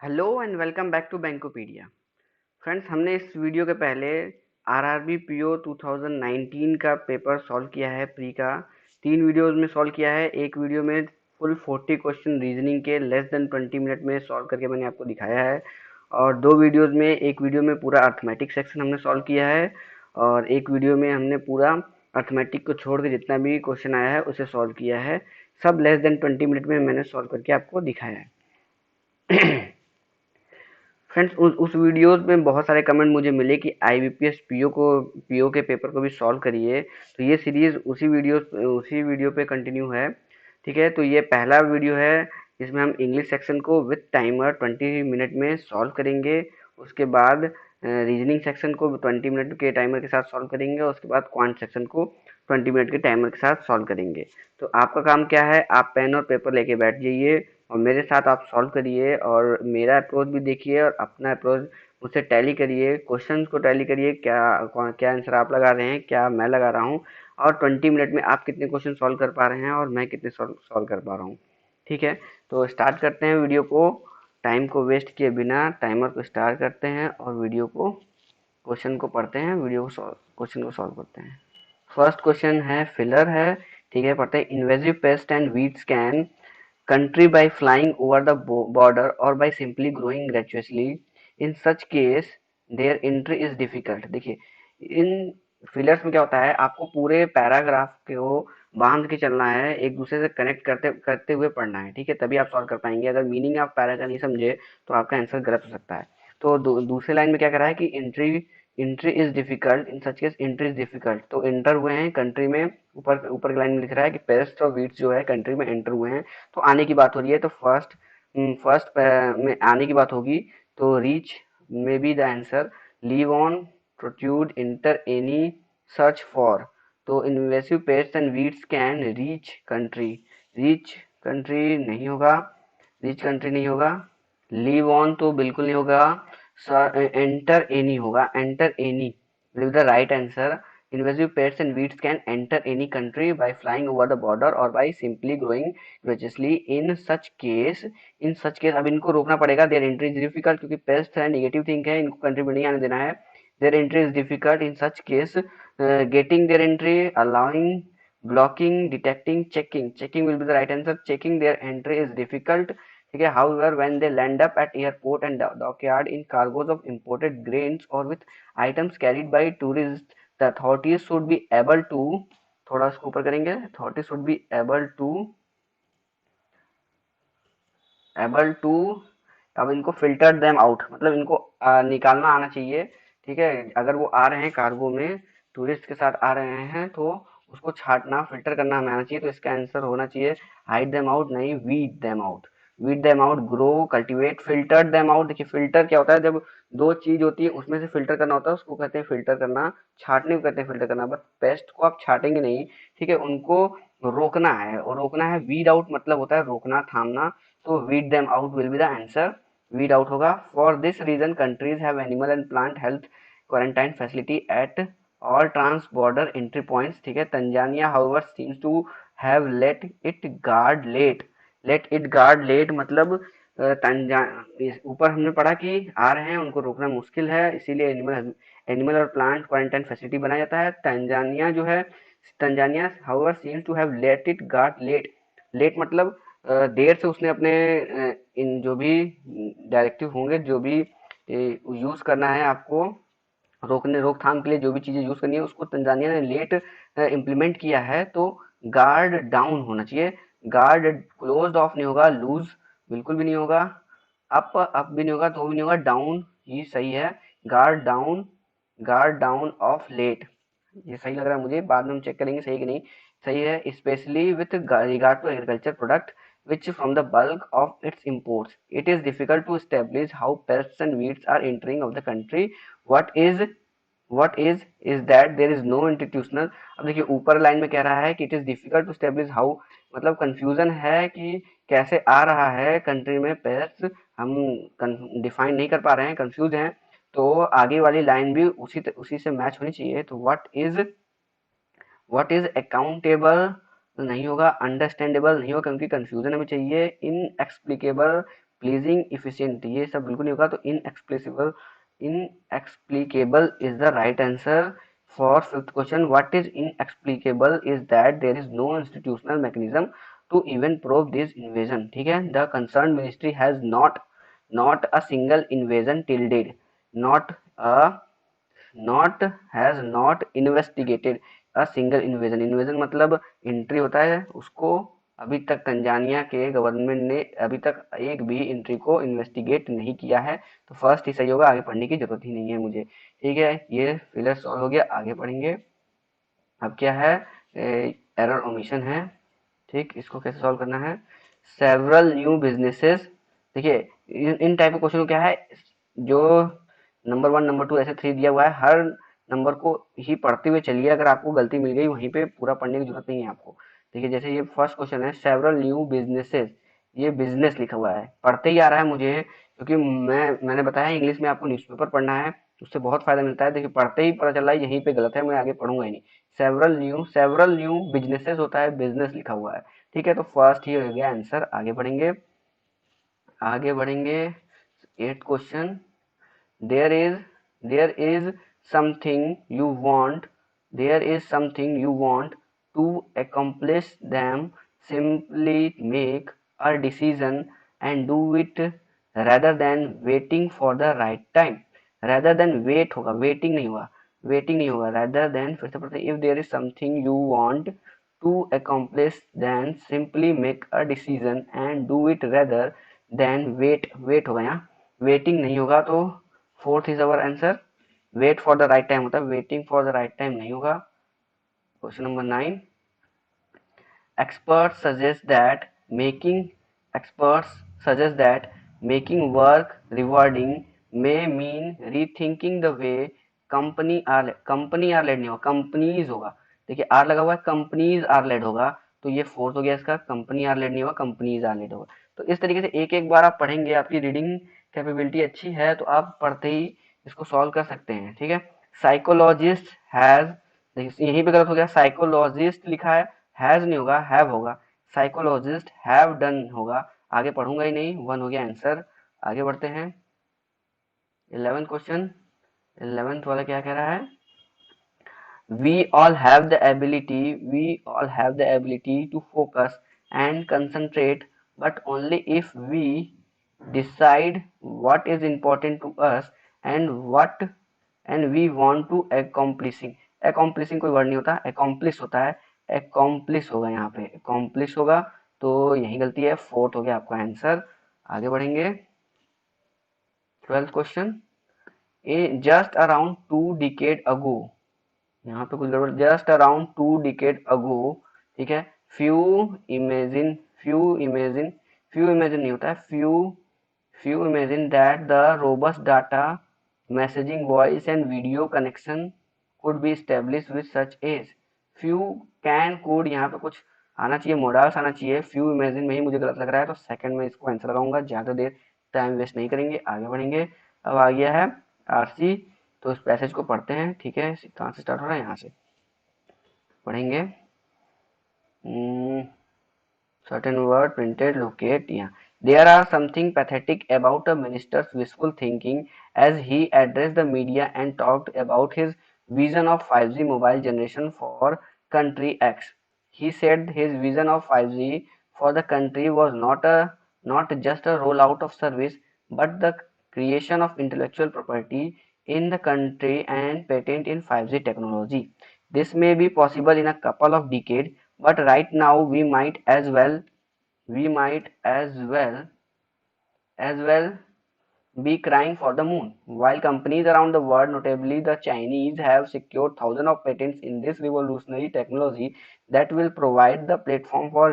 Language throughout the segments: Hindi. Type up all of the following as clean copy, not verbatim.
Hello and welcome back to Bankopedia. Friends, हमने इस वीडियो के पहले आरआरबी पीओ 2019 का पेपर सॉल्व किया है प्री का। 3 वीडियोस में सॉल्व किया है। एक वीडियो में फुल 40 क्वेश्चन रीजनिंग के लेस देन 20 मिनट में सॉल्व करके मैंने आपको दिखाया है। और 2 वीडियोस में, एक वीडियो में पूरा अर्थमेटिक सेक्शन हमने सॉल्व किया है और एक वीडियो में हमने पूरा अर्थमेटिक को छोड़ के जितना भी क्वेश्चन आया है उसे सॉल्व किया है। सब लेस देन 20 मिनट में मैंने सॉल्व करके आपको दिखाया है। फ्रेंड्स, उस वीडियोस में बहुत सारे कमेंट मुझे मिले कि आईबीपीएस पीओ के पेपर को भी सॉल्व करिए। तो ये सीरीज उसी वीडियो पे कंटिन्यू है। ठीक है, तो ये पहला वीडियो है। इसमें हम इंग्लिश सेक्शन को विथ टाइमर 20 मिनट में सॉल्व करेंगे। उसके बाद रीजनिंग सेक्शन को 20 मिनट के टाइमर के साथ सॉल्व करेंगे और उसके बाद क्वांट सेक्शन को 20 मिनट के टाइमर के साथ सॉल्व करेंगे। तो आपका काम क्या है, आप पेन और पेपर लेके बैठ जाइए और मेरे साथ आप सॉल्व करिए और मेरा अप्रोच भी देखिए और अपना अप्रोच मुझसे टैली करिए। क्वेश्चंस को टैली करिए, क्या आंसर आप लगा रहे हैं, क्या मैं लगा रहा हूँ, और 20 मिनट में आप कितने क्वेश्चन सॉल्व कर पा रहे हैं और मैं कितने सॉल्व कर पा रहा हूँ। ठीक है, तो स्टार्ट करते हैं वीडियो को। टाइम को वेस्ट किए बिना टाइमर को स्टार्ट करते हैं और वीडियो को, क्वेश्चन को पढ़ते हैं, क्वेश्चन को सॉल्व करते हैं। फर्स्ट क्वेश्चन है, फिलर है। ठीक है, पढ़ते हैं। Invasive paste and weeds can country by flying over the border or by simply growing gratuitously. In such case, their entry is difficult. देखिए, इन फिलर्स में क्या होता है, आपको पूरे पैराग्राफ को बांध के चलना है, एक दूसरे से कनेक्ट करते करते हुए पढ़ना है। ठीक है, तभी आप सॉल्व कर पाएंगे। अगर मीनिंग आप पैरा का नहीं समझे तो आपका आंसर गलत हो सकता है। तो दूसरे लाइन में क्या करा है कि entry entry is difficult. In such case entry is difficult, तो एंटर हुए हैं कंट्री में। ऊपर ऊपर की लाइन में लिख रहा है कि पेस्ट और वीट्स जो है कंट्री में एंटर हुए हैं। तो आने की बात हो रही है, तो फर्स्ट में आने की बात होगी। तो रीच में be the answer. Leave on, protrude, enter, any, search for. तो invasive pest and weeds can reach country. Reach country नहीं होगा, रीच कंट्री नहीं होगा। लीव ऑन तो बिल्कुल नहीं होगा। एंटर एनी होगा, enter any will the right answer. Invasive pests and weeds can enter any country by flying over the border or by simply growing graciously. In such case, अब इनको रोकना पड़ेगा। Their entry is difficult, क्योंकि पेस्ट है, नेगेटिव थिंग है, इनको कंट्री में नहीं आने देना है। Their entry is difficult. In such case, getting their entry, allowing, blocking, detecting, checking will be the right answer. Checking their entry is difficult. ठीक है, however, when they land up at airport and dockyard in cargoes of imported grains or with items carried by tourists, the authorities should be able to, थोड़ा उसको ऊपर करेंगे, authorities should be able to। अब इनको फिल्टर देम आउट, मतलब इनको निकालना आना चाहिए। ठीक है, अगर वो आ रहे हैं कार्गो में, टूरिस्ट के साथ आ रहे हैं, तो उसको छांटना, फिल्टर करना हमें आना चाहिए। तो इसका आंसर होना चाहिए हाइड देम आउट, नहीं weed them out. Weed them out, grow, cultivate, filter them out. देखिए, फिल्टर क्या होता है, जब दो चीज होती है उसमें से फिल्टर करना होता है, उसको कहते हैं फिल्टर करना। छाटने को कहते हैं फिल्टर करना, बट पेस्ट को आप छाटेंगे नहीं। ठीक है, उनको रोकना है, और रोकना है। वीड आउट मतलब होता है रोकना, थामना। तो weed them out will be the answer। weed out होगा। For this reason countries have animal and plant health quarantine facility at all trans border entry points। ठीक है, Tanzania however seems to have let it guard late मतलब तंजा ऊपर हमने पढ़ा कि आ रहे हैं, उनको रोकना मुश्किल है, इसीलिए एनिमल और प्लांट क्वारंटाइन फैसिलिटी बनाया जाता है। Tanzania however seems to have let it guard late मतलब देर से उसने अपने इन जो भी डायरेक्टिव होंगे, जो भी यूज करना है आपको रोकथाम के लिए, जो भी चीजें यूज करनी है, उसको तंजानिया ने लेट इम्प्लीमेंट किया है। तो गार्ड डाउन होना चाहिए। गार्ड क्लोज्ड ऑफ नहीं होगा, लूज बिल्कुल भी नहीं होगा, अप भी नहीं होगा, तो भी नहीं होगा, डाउन ये सही है। गार्ड डाउन ऑफ लेट, ये सही लग रहा है मुझे, बाद में हम चेक करेंगे सही कि नहीं। सही है। Specially with regard to agriculture product which from the bulk of its imports, it is difficult to establish how pests and weeds are entering of the country। what is what is that there is no institutional। अब देखिए, ऊपर लाइन में कह रहा है कि it is difficult to establish how, मतलब कंफ्यूजन है कि कैसे आ रहा है कंट्री में पेस्ट, हम डिफाइन नहीं कर पा रहे हैं, कंफ्यूज हैं। तो आगे वाली लाइन भी उसी से मैच होनी चाहिए। तो व्हाट इज अकाउंटेबल नहीं होगा, अंडरस्टैंडेबल नहीं होगा, क्योंकि कंफ्यूजन हमें चाहिए। इनएक्सप्लिकेबल प्लीजिंग, इफिशिएंट, ये सब बिल्कुल नहीं होगा। तो inexplicable is the right answer for fifth question. What is inexplicable is that there is no institutional mechanism to even prove this invasion. ठीक है, the concern ministry has not a single invasion till date, not a not has not investigated a single invasion. Invasion मतलब एंट्री होता है, उसको अभी तक तंजानिया के गवर्नमेंट ने अभी तक एक भी एंट्री को इन्वेस्टिगेट नहीं किया है। तो फर्स्ट ही सही होगा, आगे पढ़ने की जरूरत ही नहीं है मुझे। ठीक है, ये फिलर सॉल्व हो गया, आगे पढ़ेंगे। अब क्या है, एरर ओमिशन है। ठीक, इसको कैसे सॉल्व करना है। सेवरल न्यू बिजनेसेस, देखिए इन टाइप के क्वेश्चन क्या है, जो नंबर 1 नंबर 2 ऐसे 3 दिया हुआ है, हर नंबर को ही पढ़ते हुए चलिए। अगर आपको गलती मिल गई वहीं पे पूरा पढ़ने की जरूरत नहीं है आपको। देखिए जैसे ये फर्स्ट क्वेश्चन है, सेवरल न्यू बिजनेसेस, ये बिजनेस लिखा हुआ है, पढ़ते ही आ रहा है मुझे, क्योंकि मैंने बताया इंग्लिश में आपको न्यूज़पेपर पढ़ना है, उससे बहुत फायदा मिलता है। देखिए पढ़ते ही पता चल रहा है यहीं पे गलत है, मैं आगे पढ़ूंगा ही नहीं। सेवरल न्यू बिजनेसेस होता है, बिजनेस लिखा हुआ है। ठीक है, तो फर्स्ट ही हो गया आंसर। आगे बढ़ेंगे 8th question. there is there is something you want there is something you want to accomplish them, simply make a decision and do it rather than waiting for the right time। rather than wait होगा, waiting नहीं होगा rather than, फिर से पढ़ते हैं, if there is something you want to accomplish then simply make a decision and do it rather than wait होगा, यहाँ वेटिंग नहीं होगा। तो fourth is our answer, wait for the right time होता है, waiting for the right time नहीं होगा। Question number 9, experts suggest that making experts suggest that making work rewarding may mean rethinking the way company are led नहीं होगा, कंपनीज होगा। देखिए आर लगा हुआ है, कंपनीज आर लेड होगा, तो ये फोर्थ हो गया इसका, कंपनी आर लेड नहीं होगा, कंपनीज आर लेड होगा। तो इस तरीके से एक एक बार आप पढ़ेंगे, आपकी रीडिंग कैपेबिलिटी अच्छी है तो आप पढ़ते ही इसको सॉल्व कर सकते हैं। ठीक है, साइकोलॉजिस्ट हैज, यहीं पे गलत हो गया, साइकोलॉजिस्ट लिखा हैज नहीं होगा, हैव होगा। साइकोलॉजिस्ट हैव डन होगा, आगे पढ़ूंगा ही नहीं, 1 हो गया आंसर। आगे बढ़ते हैं 11th क्वेश्चन। 11th वाला क्या कह रहा है, we all have the ability to focus and concentrate, but only if we decide what is important to us and what and we want to accomplishing कोई वर्ड नहीं होता, accomplish होता है, accomplish होगा, यहाँ पे accomplish होगा, तो यही गलती है, फोर्थ हो गया आपका आंसर। आगे बढ़ेंगे 12th question. Just around 2 decade ago, यहाँ पे कुछ गड़बड़, जस्ट अराउंड 2 decade ago, ठीक है, फ्यू इमेजिन फ्यू इमेजिन नहीं होता है, few imagine that the robust data messaging voice and video connection could be establish with such edge. Few can could, यहाँ पे कुछ आना चाहिए, मोडाल्स आना चाहिए, फ्यू इमेजिन में ही मुझे गलत लग रहा है, तो सेकंड में इसको आंसर लगाऊंगा, ज्यादा देर टाइम वेस्ट नहीं करेंगे, आगे बढ़ेंगे। अब आ गया है आरसी, तो इस पैसेज को पढ़ते हैं। ठीक है, कहाँ से स्टार्ट हो रहा है, यहाँ से पढ़ेंगे। certain word printed locate, yeah, there are something pathetic about a minister's wishful thinking as he addressed the media and talked about his vision of 5G mobile generation for country X। He said his vision of 5G for the country was not just a rollout of service but the creation of intellectual property in the country and patent in 5G technology। This may be possible in a couple of decades, but right now we might as well be crying for the moon. While companies around the world, notably the Chinese, have secured thousands of patents in this revolutionary technology that will provide the platform for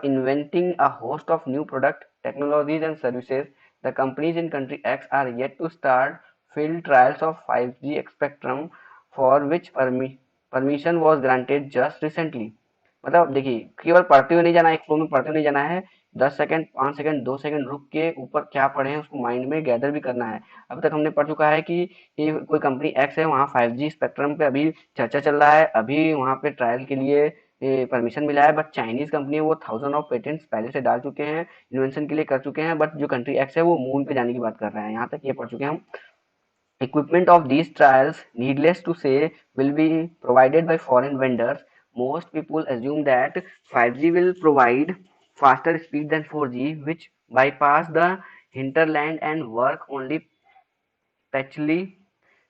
inventing a host of new product technologies and services, the companies in country X are yet to start field trials of 5G spectrum for which permission was granted just recently। मतलब देखिए केवल पढ़ते हुए नहीं जाना है, एक फ्लो में पढ़ते हुए नहीं जाना है, 10 सेकंड 5 सेकंड 2 सेकंड रुक के ऊपर क्या पढ़े हैं उसको माइंड में गैदर भी करना है। अभी तक हमने पढ़ चुका है कि ये कोई कंपनी एक्स है, वहाँ 5G स्पेक्ट्रम पे अभी चर्चा चल रहा है, अभी वहाँ पे ट्रायल के लिए परमिशन मिला है, बट चाइनीज कंपनी वो थाउजेंड ऑफ पेटेंट्स पहले से डाल चुके हैं, इन्वेंशन के लिए कर चुके हैं, बट जो कंट्री एक्स है वो मून पे जाने की बात कर रहे हैं। यहाँ तक ये पढ़ चुके हैं हम। Equipment of these trials, needless to say, will be provided by foreign vendors. Most people assume that 5G will provide faster speed than 4G, which bypass the hinterland and work only patchily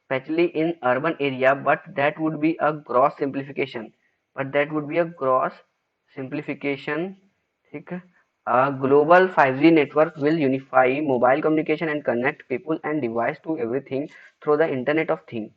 especially in urban area, but that would be a gross simplification. But that would be a gross simplification. ठीक है? A global 5G network will unify mobile communication and connect people and device to everything through the Internet of Things.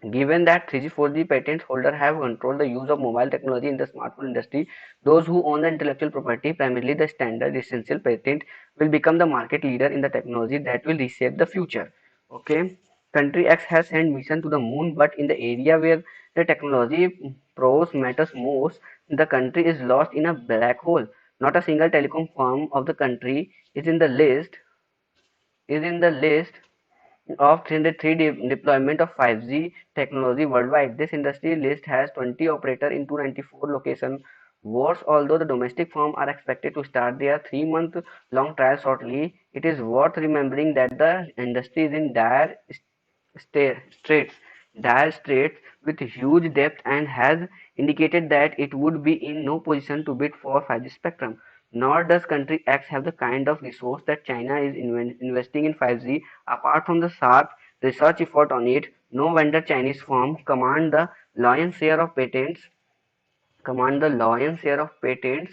Given that 3G 4G patent holders have controlled the use of mobile technology in the smartphone industry, those who own the intellectual property, primarily the standard essential patent, will become the market leader in the technology that will reshape the future. Okay. Country X has sent mission to the moon, but in the area where the technology pros matters most, the country is lost in a black hole. Not a single telecom firm of the country is in the list of 303 deployment of 5G technology worldwide. This industry list has 20 operators in 294 locations. Worse, although the domestic firms are expected to start their 3-month-long trial shortly, it is worth remembering that the industry is in straits, dire straits with huge depth and has indicated that it would be in no position to bid for 5G spectrum. Nor does country X have the kind of resource that China is investing in 5G. Apart from the sharp research effort on it, no vendor Chinese firm lion's share of patents command the lion's share of patents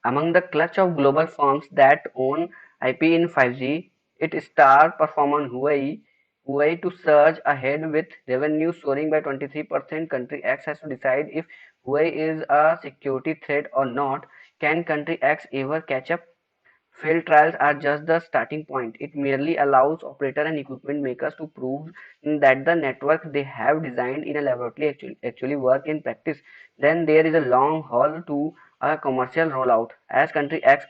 among the clutch of global firms that own IP in 5G. Its star performer Huawei to surge ahead with revenue soaring by 23%. Country X has to decide if Huawei is a security threat or not. Can country X ever catch up? Field trials are just the starting point. It merely allows operators and equipment makers to prove that the network they have designed in a laboratory actually work in practice. Then there is a long haul to a commercial rollout. As country X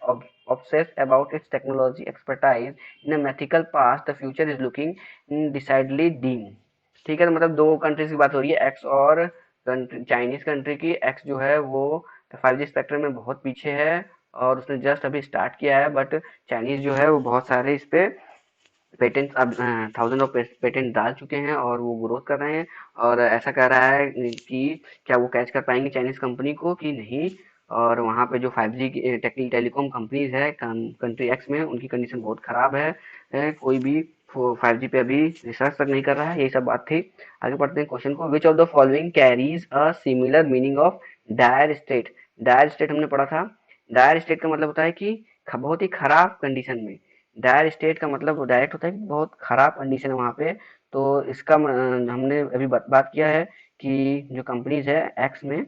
obsessed about its technology expertise in a mythical past, the future is looking decidedly dim. ठीक है, तो मतलब दो कंट्रीज की बात हो रही है, एक्स और चाइनीज कंट्री की। एक्स जो है वो 5G स्पेक्ट्रम में बहुत पीछे है और उसने जस्ट अभी स्टार्ट किया है, बट चाइनीज जो है वो बहुत सारे इस पे पेटेंट अब थाउजेंड ऑफ पेटेंट डाल चुके हैं और वो ग्रोथ कर रहे हैं, और ऐसा कह रहा है कि क्या वो कैच कर पाएंगे चाइनीज कंपनी को कि नहीं। और वहाँ पे जो 5G की टेलीकॉम कंपनीज है कंट्री एक्स में, उनकी कंडीशन बहुत खराब है। कोई भी 5G पे अभी रिसर्च तक नहीं कर रहा है। यही सब बात थी। आगे पढ़ते हैं क्वेश्चन को। Which of the following carries a similar meaning of dire state? Dire state हमने पढ़ा था। डायर स्टेट का मतलब होता है कि बहुत ही खराब कंडीशन में। डायर स्टेट का मतलब डायरेक्ट होता है कि बहुत खराब कंडीशन है वहाँ पे। तो इसका हमने अभी बात किया है कि जो कंपनीज है एक्स में,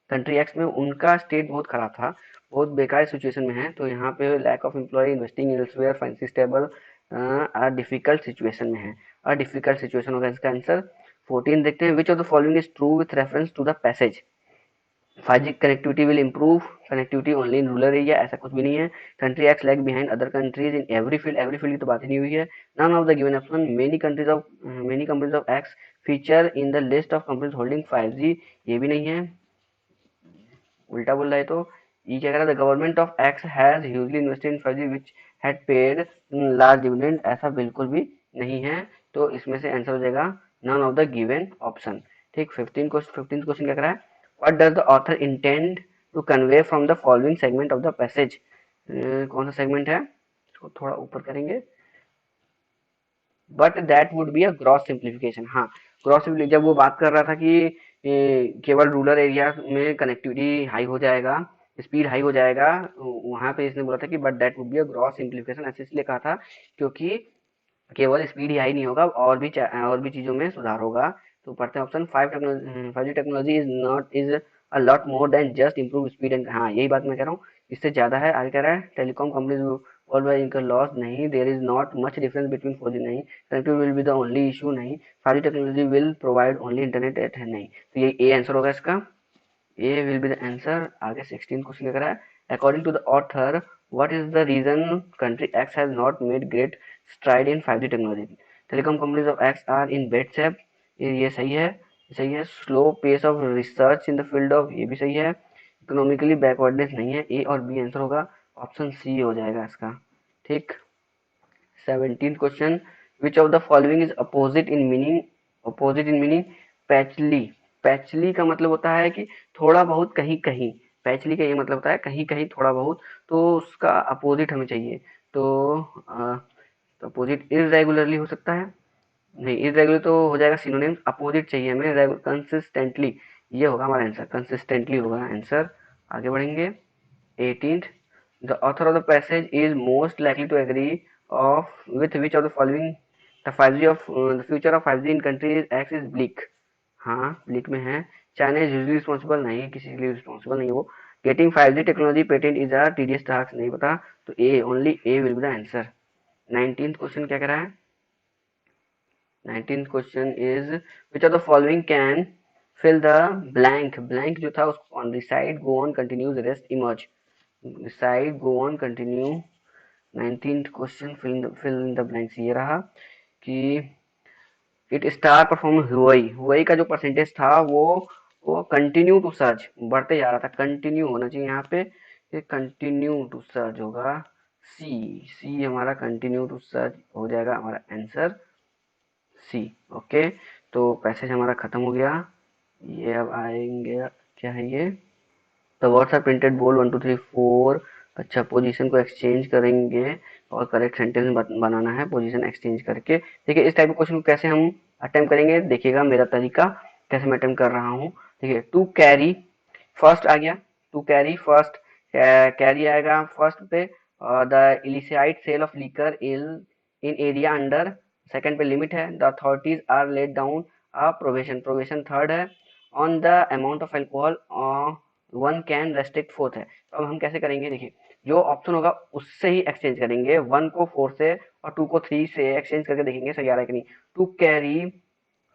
कंट्री एक्स में, उनका स्टेट बहुत खराब था, बहुत बेकार सिचुएशन में है। तो यहाँ पे lack of employ, investing elsewhere, financial stable, difficult situation में है। और डिफिकल्ट सिचुएशन होगा इसका आंसर। 14 देखते हैं। Which of the following is true with reference to the passage? 5G connectivity will improve connectivity only in rural area, ऐसा कुछ भी नहीं है। Country X lag behind other countries in every field की तो बात ही नहीं हुई है। None of the given option. Many companies of X feature in the list of companies holding 5G, ये भी नहीं है, उल्टा बोल रहा है। तो ये क्या कह रहा है? The government of x has hugely invested in 5G which had paid large dividend, ऐसा बिल्कुल भी नहीं है। तो इसमें से आंसर हो जाएगा none of the given option. ठीक। 15th क्वेश्चन क्या कर रहा है? What does the author intend to convey from the following segment of the passage? कौन सा सेगमेंट है? इसको थोड़ा ऊपर करेंगे। But that would be a gross simplification. हाँ, ग्रॉस सिंप्लीफिकेशन जब वो बात कर रहा था कि केवल रूरल एरिया में कनेक्टिविटी हाई हो जाएगा, स्पीड हाई हो जाएगा, वहां पे इसने बोला था कि but that would be a gross simplification. ऐसे इसलिए कहा था क्योंकि केवल स्पीड ही हाई नहीं होगा, और भी चीजों में सुधार होगा। तो पढ़ते हैं option 5G technology is a lot more than just improve speed and, हाँ यही बात मैं कह रहा हूँ, इससे ज्यादा है। आगे कह रहा है टेलीकॉम कंपनीज वर्ल्ड वाइड इनका लॉस नहीं, there is not much difference between 4G, नहीं connectivity will be the only issue, नहीं 5G technology will provide only internet at, नहीं। तो ये ए आंसर होगा इसका, A will be the answer. आगे 16 क्वेश्चन लग रहा है। According to the author, what is the reason country X has not made great stride in 5G technology? Telecom companies of X are in bad shape, ये सही है। सही है। Slow pace of research in the field of, ये भी सही है। इकोनॉमिकली बैकवर्डनेस नहीं है, ए और बी आंसर होगा, ऑप्शन सी हो जाएगा इसका। ठीक। 17th question, which of the following is opposite in meaning, opposite in meaning, patchily. Patchily का मतलब होता है कि थोड़ा बहुत कहीं कहीं, पैचली का ये मतलब होता है कहीं कहीं थोड़ा बहुत, तो उसका अपोजिट हमें चाहिए। तो अपोजिट इरेगुलरली हो सकता है, नहीं इरेगुलर तो हो जाएगा सिनोनिम, अपोजिट चाहिए हमें कंसिस्टेंटली, ये होगा हमारा आंसर, कंसिस्टेंटली होगा आंसर। आगे बढ़ेंगे। 18th, the author of the passage is most likely to agree of with which of the following, the 5G of the future of 5G in country is X is bleak। हाँ bleak में है। चाइना इज यूजली रिस्पॉन्सिबल, नहीं किसी के लिए रिस्पॉन्सिबल नहीं है वो। Getting 5G technology patent is a TDS task, नहीं पता, तो A, only A will be the answer. 19th question क्या कह रहा है? 19th question is which of the following can fill the blank, blank जो था उसको on reside go on continues rest emerge, reside go on continue. 19th question fill in the blanks ये रहा कि इट स्टार परफॉर्म हुई, हुई का जो परसेंटेज था वो कंटिन्यू टू सर्च बढ़ते जा रहा था, कंटिन्यू होना चाहिए यहाँ पे, ये कंटिन्यू टू सर्च होगा, सी, सी हमारा कंटिन्यू टू सर्च हो जाएगा हमारा आंसर, सी। ओके, तो पैसेज हमारा खत्म हो गया। ये अब आएंगे, क्या है ये, the words are printed bold 1 2 3 4। अच्छा, पोजीशन को एक्सचेंज करेंगे और करेक्ट सेंटेंस बनाना है पोजीशन एक्सचेंज करके। देखिए इस टाइप के क्वेश्चन को कैसे हम अटेम्प्ट करेंगे, देखिएगा मेरा तरीका कैसे मैं अटेम्प्ट कर रहा हूँ। देखिए टू कैरी, फर्स्ट आ गया, टू कैरी फर्स्ट, कैरी आएगा फर्स्ट पे, the illicit sale of liquor in area under, second पे लिमिट है, the authorities are let down a provision, provision third है, on the amount of alcohol one can restrict fourth है। तो अब हम कैसे करेंगे, देखिए जो ऑप्शन होगा उससे ही एक्सचेंज करेंगे, वन को फोर से और टू को थ्री से एक्सचेंज करके देखेंगे सही आ रहा है कि नहीं। To carry,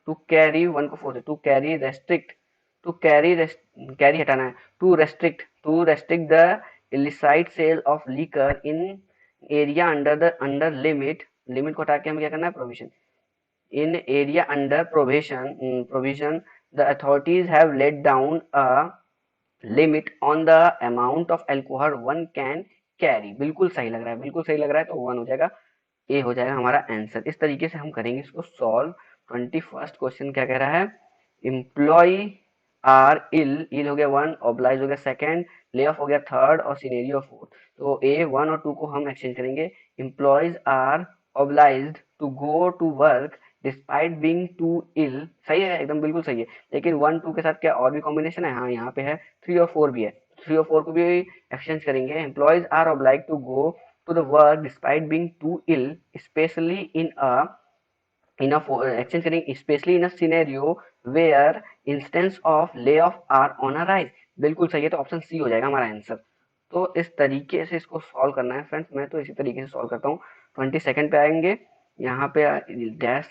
to carry one को फोर से, to carry restrict, to carry carry हटाना है, to restrict the illicit sale of liquor in area under the under limit, limit को हटा के हमें क्या करना है, provision, in area under provision the authorities have laid down a limit on the amount of alcohol one can carry। बिल्कुल सही लग रहा है, बिल्कुल सही लग रहा है, तो वन हो जाएगा, ए हो जाएगा हमारा आंसर। इस तरीके से हम करेंगे इसको सॉल्व। 21st क्वेश्चन क्या कह रहा है, एम्प्लॉय आर इल, इल हो गया वन, ऑब्लाइज हो गया सेकंड, ले ऑफ हो गया थर्ड और सिनेरियो फोर्थ। तो ए वन और टू को हम एक्सचेंज करेंगे, employees are obliged to go to work despite being too ill, सही है एकदम बिल्कुल सही है। लेकिन वन टू के साथ क्या और भी कॉम्बिनेशन है, हाँ यहाँ पे है, थ्री और फोर भी है, थ्री और फोर को भी एक्सचेंज करेंगे, employees are obliged to go to the work despite being too ill, especially in a exchange करेंगे, especially in a scenario where instance of layoff are on a rise। बिल्कुल सही है, तो ऑप्शन सी हो जाएगा हमारा आंसर। तो इस तरीके से इसको सॉल्व करना है फ्रेंड्स, मैं तो इसी तरीके से सॉल्व करता हूँ। 22nd पे आएंगे, यहाँ पे डैश,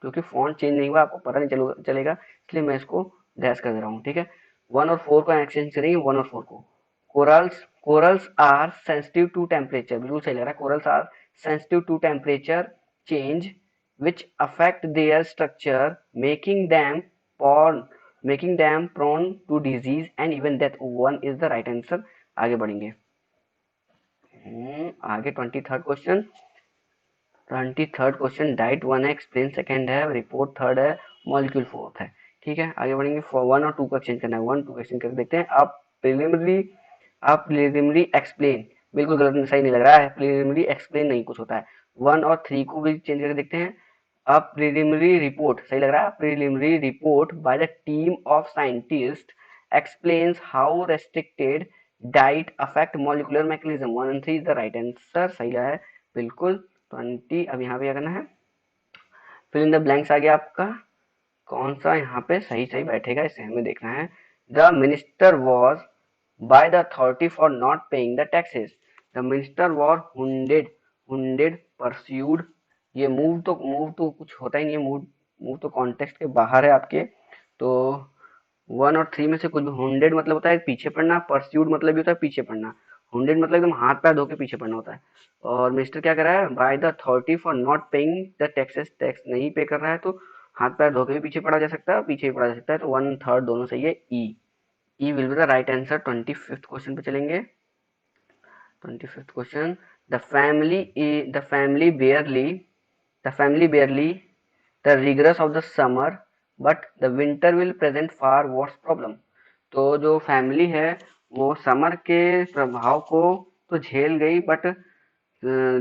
क्योंकि फॉन्ट चेंज नहीं हुआ आपको पता नहीं चलेगा, इसलिए मैं इसको डैश कर दे रहा हूँ, ठीक है। वन और फोर को एक्सचेंज करेंगे, वन और फोर को, corals, corals are sensitive to temperature, बिल्कुल सही लग रहा है, corals are sensitive to temperature change which affect their structure making them prone, making them prone to disease and even death, one is the right answer। आगे बढ़ेंगे। आगे 23rd question, 23rd question diet one है, एक्सप्लेन सेकंड है, रिपोर्ट थर्ड है, मॉलिक्यूल फोर्थ है। ठीक है, आगे बढ़ेंगे। फॉर वन और टू को एक्सचेंज करना है, वन टू एक्सचेंज करके देखते हैं। आप प्रिलिमिनरी एक्सप्लेन, बिल्कुल गलत, सही नहीं लग रहा है, प्रिलिमिनरी एक्सप्लेन नहीं कुछ होता है। वन और थ्री को भी चेंज करके देखते हैं। अब प्रिलिमिनरी रिपोर्ट सही लग रहा है, preliminary report by the team of scientist explains how restricted diet affect molecular mechanism, one and three is the right answer, सही है बिल्कुल। 20, अब यहाँ पे क्या करना है, फिल इन द ब्लैंक्स आ गया आपका, कौन सा यहाँ पे सही सही बैठेगा इसे हमें देखना है। The minister was by the authority for not paying the taxes, the minister was hounded, hounded pursued, ये मूव तो कुछ होता ही नहीं है, मूव मूव तो कॉन्टेक्स्ट के बाहर है आपके। तो वन और थ्री में से कुछ भी, हुंडेड मतलब होता है पीछे पड़ना, परस्यूड मतलब भी होता है पीछे पड़ना, हुंडेड मतलब एकदम हाथ पैर धो के पीछे पड़ना होता है। और मिनिस्टर क्या कर रहा है, bye the authority for not paying the taxes, tax नहीं पे कर रहा है, तो हाथ पैर धो के भी पीछे पड़ा जा सकता है, पीछे भी पड़ा जा सकता है, तो 1/3 दोनों सही है। E will be the right answer. 25th question पे चलेंगे। 25th question, the family the family barely the family barely the rigorous of the summer but the winter will present far worse problem. तो जो फैमिली है वो समर के प्रभाव को तो झेल गई, बट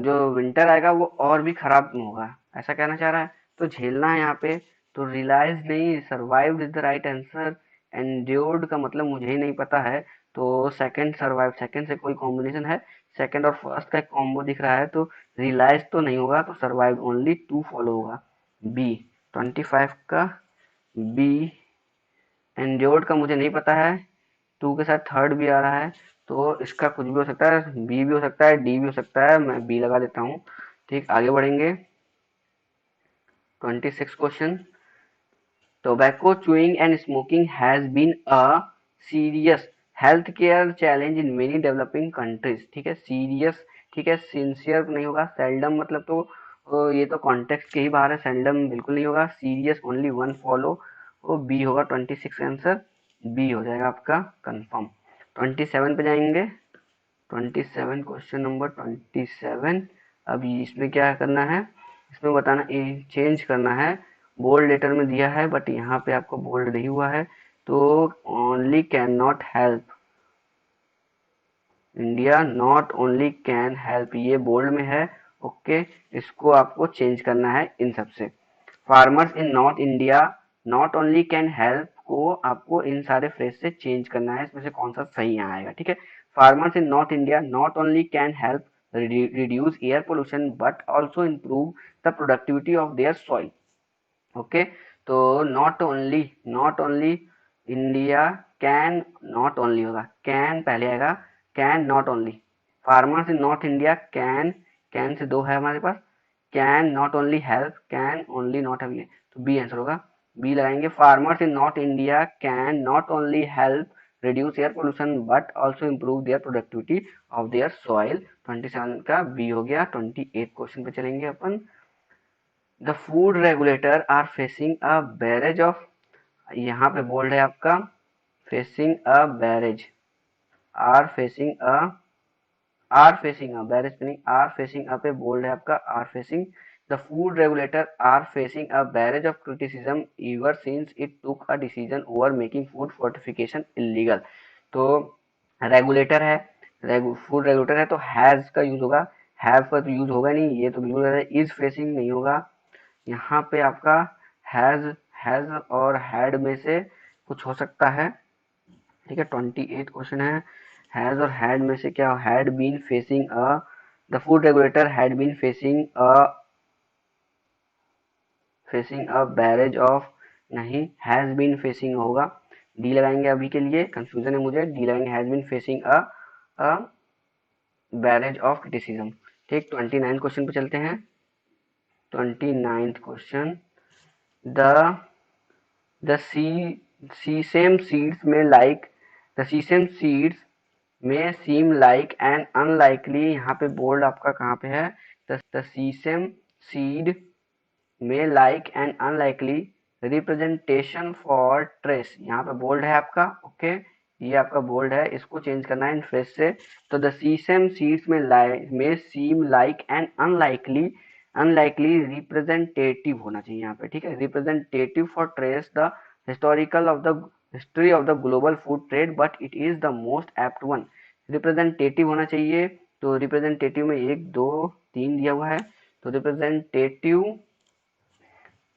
जो विंटर आएगा वो और भी खराब होगा, ऐसा कहना चाह रहा है। तो झेलना है यहाँ पे, तो रियलाइज नहीं, survived is the right answer. Endured का मतलब मुझे ही नहीं पता है, तो सेकंड सर्वाइव, सेकंड से कोई कॉम्बिनेशन है, सेकंड और फर्स्ट का एक कॉम्बो दिख रहा है, तो रियलाइज तो नहीं होगा, तो सर्वाइव ओनली टू फॉलो होगा। बी 25 का बी। एंड्योर्ड का मुझे नहीं पता है, टू के साथ थर्ड भी आ रहा है, तो इसका कुछ भी हो सकता है, बी भी हो सकता है, डी भी हो सकता है, मैं बी लगा देता हूँ। ठीक, आगे बढ़ेंगे। 26 question, tobacco chewing and smoking has been a serious health care challenge in many developing countries. ठीक है, सीरियस, ठीक है, सिंसियर नहीं होगा, सेल्डम मतलब तो ये तो कॉन्टेक्स्ट के ही बाहर है, सेल्डम बिल्कुल नहीं होगा, सीरियस ओनली वन फॉलो, वो बी होगा। 26 आंसर बी हो जाएगा आपका कंफर्म। 27 पे जाएंगे। 27 क्वेश्चन नंबर 27। अब इसमें क्या करना है, इसमें बताना, चेंज करना है। बोल्ड लेटर में दिया है बट यहाँ पे आपको बोल्ड नहीं हुआ है, तो only can not help India, not only can help, ये बोल्ड में है। ओके, इसको आपको चेंज करना है इन सबसे। Farmers in north India not only can help को आपको इन सारे फ्रेज से चेंज करना है, इसमें से कौन सा सही यहाँ आएगा। ठीक है, farmers in north India not only can help reduce air pollution but also improve the productivity of their soil. Okay, तो not only India can, not only होगा, कैन पहले आएगा, can not only. Farmers in north India can से दो है हमारे पास, can not only help, can only not help, तो बी आंसर होगा। बी लगाएंगे, farmers in north India can not only help reduce air pollution but also improve their productivity of their soil. 27 का बी हो गया। 28 क्वेश्चन पे चलेंगे अपन। The food regulator are facing a barrage of, यहाँ पे बोल्ड है आपका facing a barrage, are facing a, barrage पे नहीं, आर फेसिंग अ पे बोल्ड है आपका, are facing. The food regulator are facing a barrage of criticism ever since it took a decision over making food fortification illegal. तो रेगुलेटर है, फूड रेगुलेटर है, तो हैज का यूज होगा, हैव का तो यूज होगा नहीं, ये तो बिल्कुल इज फेसिंग नहीं होगा। यहाँ पे आपका हैज और हैड में से कुछ हो सकता है। ठीक है, 28 क्वेश्चन है, हैज और हैड में से क्या, had been facing a, the food regulator had been facing a barrage of, नहीं, हैज बीन फेसिंग होगा। डी लगाएंगे, अभी के लिए कंफ्यूजन है मुझे, डी लगाएंगे, has been facing a barrage of criticism. ठीक, 29 क्वेश्चन पे चलते हैं। 29th question, the The sesame seeds may like the sesame seeds may seem like an unlikely, यहाँ पे बोल्ड आपका कहाँ पे है, the sesame seed may like an unlikely representation for trace, यहाँ पे बोल्ड है आपका। ओके, ये आपका बोल्ड है, इसको चेंज करना है इन फ्रेज से। तो the sesame seeds may seem like an unlikely representative होना चाहिए यहाँ पे। ठीक है, representative for trace the historical of the history of the global food trade but it is the most apt one, representative होना चाहिए। तो रिप्रेजेंटेटिव में एक दो तीन दिया हुआ है, तो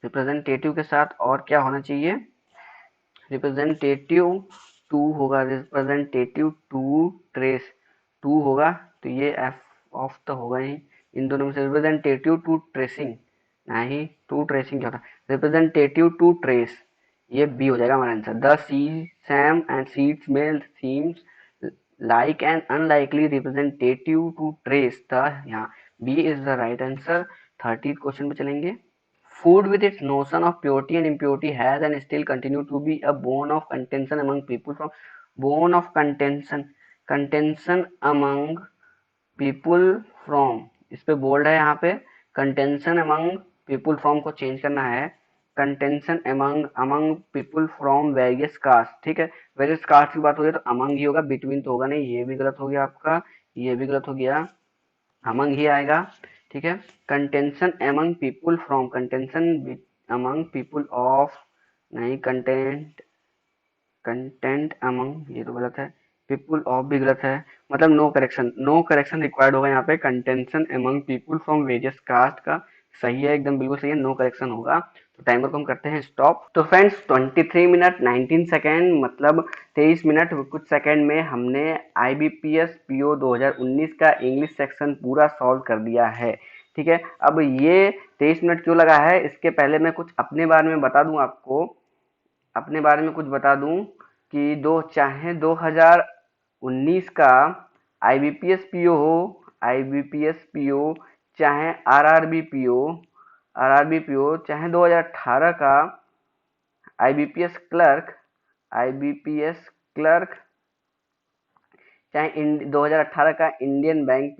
रिप्रेजेंटेटिव के साथ और क्या होना चाहिए, रिप्रेजेंटेटिव टू होगा, रिप्रेजेंटेटिव टू ट्रेस टू होगा, तो ये एफ ऑफ तो होगा ही, इन दोनों में से रिप्रेजेंटेटिव टू ट्रेसिंग, नहीं, टू ट्रेसिंग क्या होता है, रिप्रेजेंटेटिव टू ट्रेस, ये बी हो जाएगा हमारा answer. The sesame and seeds में seems like an unlikely representative to trace the, यहाँ B is the right answer. 30 question पे चलेंगे। Food with its notion of purity and impurity has and still continue to be a bone of contention among people from, bone of contention among people from, इस पे बोल्ड है यहाँ पे, contention among people from को चेंज करना है, contention among among people from various caste, ठीक है, वेरियस कास्ट की बात हो रही है तो अमंग ही होगा, बिटवीन तो होगा नहीं, ये भी गलत हो गया आपका, ये भी गलत हो गया, अमंग ही आएगा, ठीक है। Contention among people from, contention among people of, नहीं, कंटेंट, कंटेंट अमंग ये तो गलत है, पीपुल ऑफ भी गलत है, मतलब no correction, no correction required होगा यहाँ पे, contention among people from various caste का सही है, एकदम बिल्कुल सही है, नो करेक्शन होगा। तो टाइमर को हम करते हैं स्टॉप। तो फ्रेंड्स 23 मिनट 19 सेकेंड मतलब 23 मिनट कुछ सेकेंड में हमने IBPS PO 2019 का इंग्लिश सेक्शन पूरा सॉल्व कर दिया है, ठीक है। अब ये 23 मिनट क्यों लगा है, इसके पहले मैं कुछ अपने बारे में बता दूं आपको, अपने बारे में कुछ बता दूं कि चाहे 2019 का IBPS PO हो, IBPS PO, चाहे RRB PO, चाहे 2018 का IBPS क्लर्क, IBPS क्लर्क, चाहे 2018 का इंडियन बैंक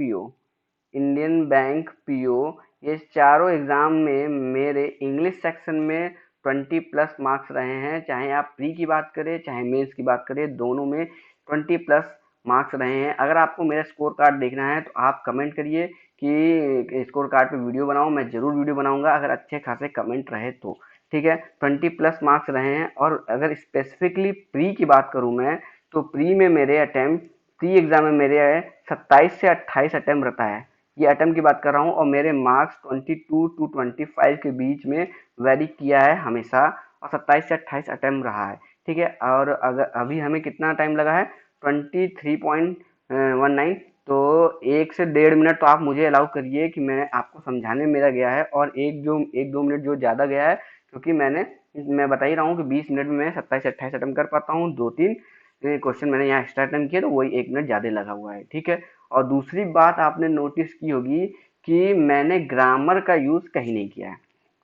पीओ, ये चारों एग्जाम में मेरे इंग्लिश सेक्शन में 20+ मार्क्स रहे हैं, चाहे आप प्री की बात करें चाहे मेंस की बात करें, दोनों में 20+ मार्क्स रहे हैं। अगर आपको मेरा स्कोर कार्ड देखना है तो आप कमेंट करिए कि स्कोर कार्ड पे वीडियो बनाओ, मैं जरूर वीडियो बनाऊंगा अगर अच्छे खासे कमेंट रहे तो, ठीक है। 20+ मार्क्स रहे हैं। और अगर स्पेसिफिकली प्री की बात करूं मैं, तो प्री में मेरे अटेम्प्ट, प्री एग्जाम में मेरे 27 से 28 अटेम्प्ट रहता है, ये अटेम्प्ट की बात कर रहा हूँ, और मेरे मार्क्स 22 to 25 के बीच में वेरी किया है हमेशा, और 27 से 28 अटेम्प्ट रहा है, ठीक है। और अगर अभी हमें कितना टाइम लगा है, 23.19, तो 1 से 1.5 मिनट तो आप मुझे अलाउ करिए कि मैं आपको समझाने में मेरा गया है, और 1-2 मिनट जो ज़्यादा गया है, क्योंकि मैं बता ही रहा हूँ कि 20 मिनट में मैं 27 से 28 अटेम्प्ट कर पाता हूँ, 2-3 क्वेश्चन मैंने यहाँ एक्स्ट्रा अटेम्प्ट किया तो वही 1 मिनट ज़्यादा लगा हुआ है, ठीक है। और दूसरी बात आपने नोटिस की होगी कि मैंने ग्रामर का यूज़ कहीं नहीं किया है।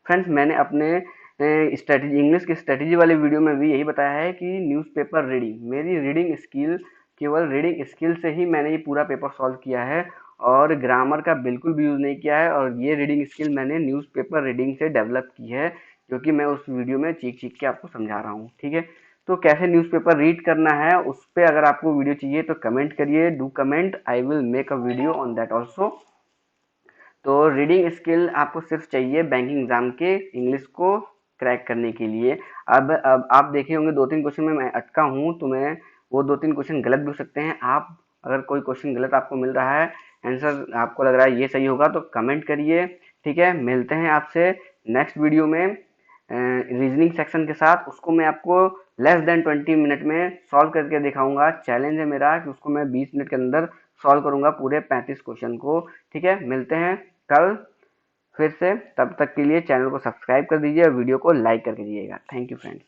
फ्रेंड्स, मैंने अपने स्ट्रेटजी, इंग्लिश की स्ट्रेटजी वाले वीडियो में भी यही बताया है कि न्यूज़पेपर रीडिंग, मेरी रीडिंग स्किल, केवल रीडिंग स्किल से ही मैंने ये पूरा पेपर सॉल्व किया है, और ग्रामर का बिल्कुल भी यूज़ नहीं किया है। और ये रीडिंग स्किल मैंने न्यूज़पेपर रीडिंग से डेवलप की है, जो कि मैं उस वीडियो में चीख के आपको समझा रहा हूँ, ठीक है। तो कैसे न्यूज़पेपर रीड करना है उस पर अगर आपको वीडियो चाहिए तो कमेंट करिए, do comment, I will make a video on that also. तो रीडिंग स्किल आपको सिर्फ चाहिए बैंकिंग एग्जाम के इंग्लिश को क्रैक करने के लिए। अब आप देखे होंगे 2-3 क्वेश्चन में मैं अटका हूँ, तो मैं वो 2-3 क्वेश्चन गलत भी हो सकते हैं। आप अगर कोई क्वेश्चन गलत आपको मिल रहा है, आंसर आपको लग रहा है ये सही होगा, तो कमेंट करिए, ठीक है। मिलते हैं आपसे नेक्स्ट वीडियो में रीजनिंग सेक्शन के साथ, उसको मैं आपको लेस देन 20 मिनट में सॉल्व करके दिखाऊंगा। चैलेंज है मेरा कि उसको मैं 20 मिनट के अंदर सॉल्व करूंगा पूरे 35 क्वेश्चन को, ठीक है। मिलते हैं कल फिर से, तब तक के लिए चैनल को सब्सक्राइब कर दीजिए और वीडियो को लाइक करके दीजिएगा। Thank you friends.